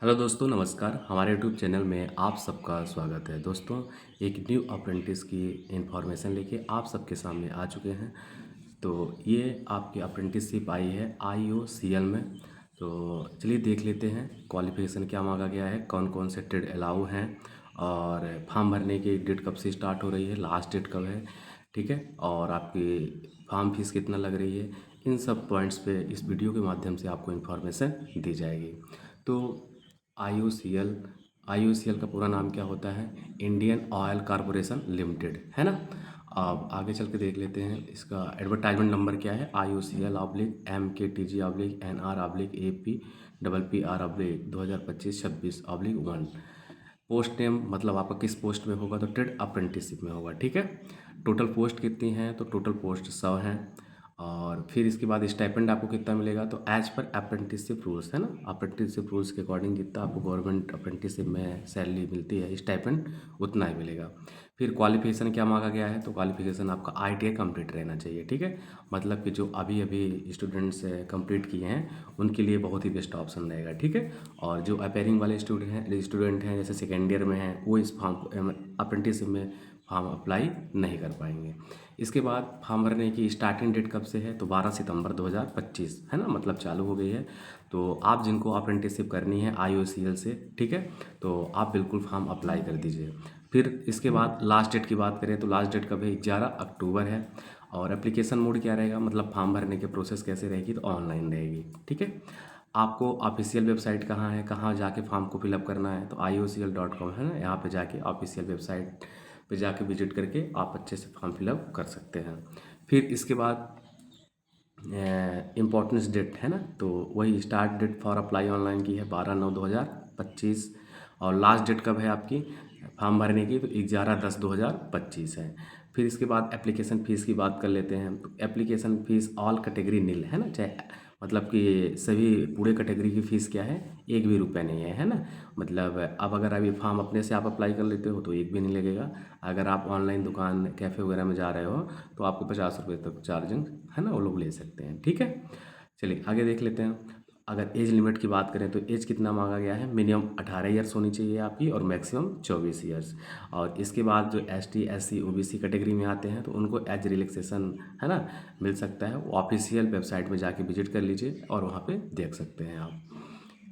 Hello दोस्तों, नमस्कार। हमारे यूट्यूब चैनल में आप सबका स्वागत है। दोस्तों, एक न्यू अप्रेंटिस की इन्फॉर्मेशन लेके आप सबके सामने आ चुके हैं। तो ये आपकी अप्रेंटिसशिप आई है IOCL में। तो चलिए देख लेते हैं क्वालिफिकेशन क्या मांगा गया है, कौन कौन से ट्रेड अलाउ हैं और फॉर्म भरने की डेट कब से स्टार्ट हो रही है, लास्ट डेट कब है, ठीक है, और आपकी फॉर्म फीस कितना लग रही है। इन सब पॉइंट्स पे इस वीडियो के माध्यम से आपको इन्फॉर्मेशन दी जाएगी। तो IOCL IOCL का पूरा नाम क्या होता है? इंडियन ऑयल कॉरपोरेशन लिमिटेड, है ना। अब आगे चल के देख लेते हैं इसका एडवर्टाइजमेंट नंबर क्या है। IOCL/MKTG/NR/AP/PR/2025-26/1। पोस्ट नेम मतलब आपका किस पोस्ट में होगा, तो ट्रेड अप्रेंटिसशिप में होगा, ठीक है। टोटल पोस्ट कितनी हैं, तो टोटल पोस्ट 100 हैं। और फिर इसके बाद स्टाइपेंड आपको कितना मिलेगा, तो एज पर अप्रेंटिसशिप रूल्स, है ना। अप्रेंटिसशिप रूल्स के अकॉर्डिंग जितना आपको गवर्नमेंट अप्रेंटिसशिप में सैलरी मिलती है स्टाइपेंड उतना ही मिलेगा। फिर क्वालिफिकेशन क्या मांगा गया है, तो क्वालिफिकेशन आपका ITI कंप्लीट रहना चाहिए, ठीक है। मतलब कि जो अभी अभी स्टूडेंट्स कंप्लीट किए हैं उनके लिए बहुत ही बेस्ट ऑप्शन रहेगा, ठीक है। और जो अपेयरिंग वाले स्टूडेंट हैं जैसे सेकेंड ईयर में हैं, वो इस फॉर्म अप्रेंटिसशिप में फॉर्म अप्लाई नहीं कर पाएंगे। इसके बाद फॉर्म भरने की स्टार्टिंग डेट कब से है, तो 12 सितंबर 2025, है ना, मतलब चालू हो गई है। तो आप जिनको अप्रेंटिसशिप करनी है IOCL से, ठीक है, तो आप बिल्कुल फॉर्म अप्लाई कर दीजिए। फिर इसके बाद लास्ट डेट की बात करें तो लास्ट डेट कब है, 11 अक्टूबर है। और एप्लीकेशन मोड क्या रहेगा, मतलब फॉर्म भरने की प्रोसेस कैसे रहेगी, तो ऑनलाइन रहेगी, ठीक है। आपको ऑफिशियल वेबसाइट कहाँ है, कहाँ जाके फॉर्म को फिलअप करना है, तो IOCL.com है ना, यहाँ पे जाके ऑफिशियल वेबसाइट पे जाके विजिट करके आप अच्छे से फॉर्म फिलअप कर सकते हैं। फिर इसके बाद इम्पोर्टेंस डेट है ना, तो वही start date for apply online की है 12/9/2025। और लास्ट डेट कब है आपकी फॉर्म भरने की, तो 11/10/2025 है। फिर इसके बाद एप्लीकेशन फ़ीस की बात कर लेते हैं। तो application fees all category nil, है ना, चाहे मतलब कि सभी पूरे कैटेगरी की फ़ीस क्या है, एक भी रुपया नहीं है ना। मतलब अब अगर अभी फॉर्म अपने से आप अप्लाई कर लेते हो तो एक भी नहीं लगेगा। अगर आप ऑनलाइन दुकान कैफ़े वगैरह में जा रहे हो तो आपको 50 रुपये तक चार्जिंग, है ना, वो लोग ले सकते हैं, ठीक है। चलिए आगे देख लेते हैं। अगर एज लिमिट की बात करें तो एज कितना मांगा गया है, मिनिमम 18 ईयर्स होनी चाहिए आपकी और मैक्सिमम 24 ईयर्स। और इसके बाद जो ST SC OBC कैटेगरी में आते हैं तो उनको एज रिलैक्सेशन, है ना, मिल सकता है। वो ऑफिशियल वेबसाइट में जाके विजिट कर लीजिए और वहाँ पे देख सकते हैं आप।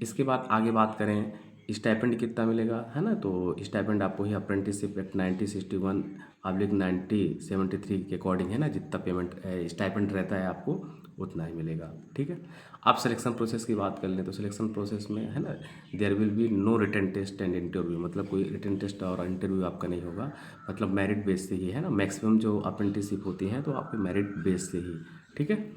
इसके बाद आगे बात करें स्टाइपेंड कितना मिलेगा, है ना, तो स्टाइपेंड आपको ही अप्रेंटिसशिप एक्ट 1961/1973 के अकॉर्डिंग, है ना, जितना पेमेंट स्टाइपेंड रहता है आपको उतना ही मिलेगा, ठीक है। आप सिलेक्शन प्रोसेस की बात कर लें तो सिलेक्शन प्रोसेस में, है ना, there will be no written test and interview, मतलब कोई रिटन टेस्ट और इंटरव्यू आपका नहीं होगा। मतलब मेरिट बेस से ही, है ना, मैक्सिमम जो अप्रेंटिसशिप होती हैं तो आपके मेरिट बेस से ही, ठीक है,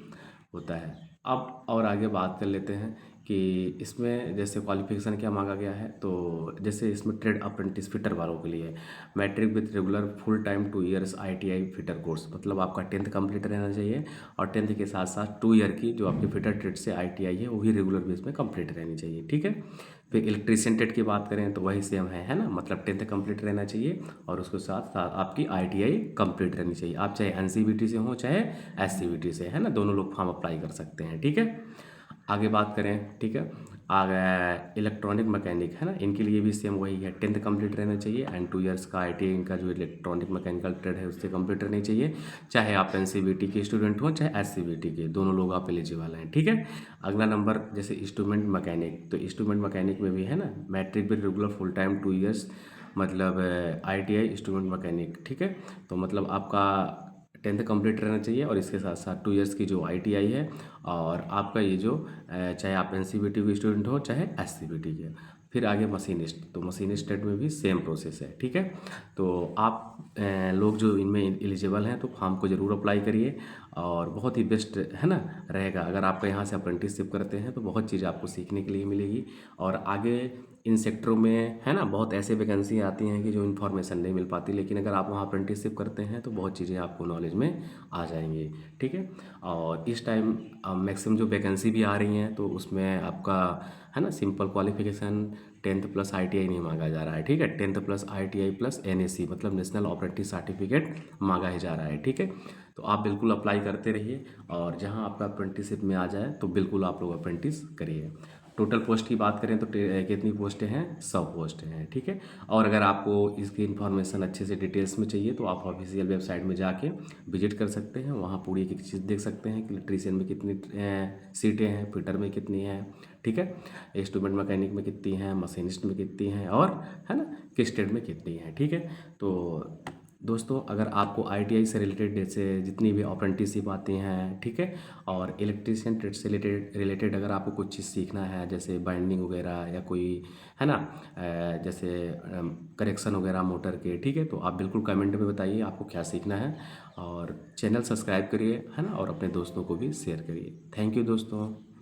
होता है। अब और आगे बात कर लेते हैं कि इसमें जैसे क्वालिफिकेशन क्या मांगा गया है, तो जैसे इसमें ट्रेड अप्रेंटिस फिटर वालों के लिए matric with regular full time 2 years ITI fitter course, मतलब आपका 10th कंप्लीट रहना चाहिए और 10th के साथ साथ 2 ईयर की जो आपकी फिटर ट्रेड से ITI है वो भी रेगुलर बेस में कंप्लीट रहनी चाहिए, ठीक है। फिर इलेक्ट्रीशियन ट्रेड की बात करें तो वही सेम है ना, मतलब 10th कंप्लीट रहना चाहिए और उसके साथ साथ आपकी ITI कंप्लीट रहनी चाहिए। आप चाहे NCVT से हो चाहे SCVT से, है ना, दोनों लोग फॉर्म अप्लाई कर सकते हैं, ठीक है। आगे बात करें, ठीक है, आगे इलेक्ट्रॉनिक मैकेनिक, है ना, इनके लिए भी सेम वही है, 10th कंप्लीट रहना चाहिए एंड 2 ईयर्स का ITI इनका जो इलेक्ट्रॉनिक मैकेनिकल ट्रेड है उससे कंप्लीट रहनी चाहिए। चाहे आप NCVT के स्टूडेंट हो चाहे SCVT के, दोनों लोग आप एलिजिबल हैं, ठीक है। अगला नंबर जैसे इंस्ट्रूमेंट मैकेनिक, तो इंस्ट्रूमेंट मैकेनिक में भी, है ना, matric with regular full time 2 years, मतलब ITI इंस्ट्रूमेंट मैकेनिक, ठीक है। तो मतलब आपका 10th कंप्लीट रहना चाहिए और इसके साथ साथ 2 ईयर्स की जो ITI है। और आपका ये जो चाहे आप NCVT के स्टूडेंट हो चाहे SCVT के। फिर आगे मशीनिस्ट, तो मशीनिस्ट ट्रेड में भी सेम प्रोसेस है, ठीक है। तो आप लोग जो इनमें एलिजिबल हैं तो फॉर्म को ज़रूर अप्लाई करिए और बहुत ही बेस्ट, है ना, रहेगा। अगर आपका यहाँ से अप्रेंटिसशिप करते हैं तो बहुत चीज़ आपको सीखने के लिए मिलेगी और आगे इन सेक्टरों में, है ना, बहुत ऐसे वैकेंसी आती हैं कि जो इन्फॉर्मेशन नहीं मिल पाती, लेकिन अगर आप वहाँ अप्रेंटिसशिप करते हैं तो बहुत चीज़ें आपको नॉलेज में आ जाएंगी, ठीक है। और इस टाइम मैक्सिमम जो वैकेंसी भी आ रही हैं तो उसमें आपका, है ना, simple qualification 10th plus ITI नहीं मांगा जा रहा है, ठीक है। 10th plus ITI plus NAC मतलब नेशनल ऑपरेटिव सर्टिफिकेट मांगा ही जा रहा है, ठीक है। तो आप बिल्कुल अप्लाई करते रहिए और जहाँ आपका अप्रेंटिसशिप में आ जाए तो बिल्कुल आप लोग अप्रेंटिस करिए। टोटल पोस्ट की बात करें तो कितनी पोस्टें हैं, 100 पोस्टें हैं, ठीक है। और अगर आपको इसकी इन्फॉर्मेशन अच्छे से डिटेल्स में चाहिए तो आप ऑफिशियल वेबसाइट में जाके विजिट कर सकते हैं, वहाँ पूरी एक एक चीज़ देख सकते हैं कि इलेक्ट्रीशियन में कितनी सीटें हैं, फिटर में कितनी हैं, ठीक है, इंस्ट्रूमेंट मैकेनिक में कितनी हैं, मशीनिस्ट में कितनी हैं, और है ना किस ट्रेड में कितनी हैं, ठीक है। तो दोस्तों अगर आपको आईटीआई से रिलेटेड जैसे जितनी भी अप्रेंटिसशिप आती हैं, ठीक है, और इलेक्ट्रीशियन ट्रेड से रिलेटेड अगर आपको कुछ चीज़ सीखना है जैसे बाइंडिंग वगैरह या कोई है ना जैसे करेक्शन वगैरह मोटर के, ठीक है, तो आप बिल्कुल कमेंट में बताइए आपको क्या सीखना है, और चैनल सब्सक्राइब करिए, है ना, और अपने दोस्तों को भी शेयर करिए। थैंक यू दोस्तों।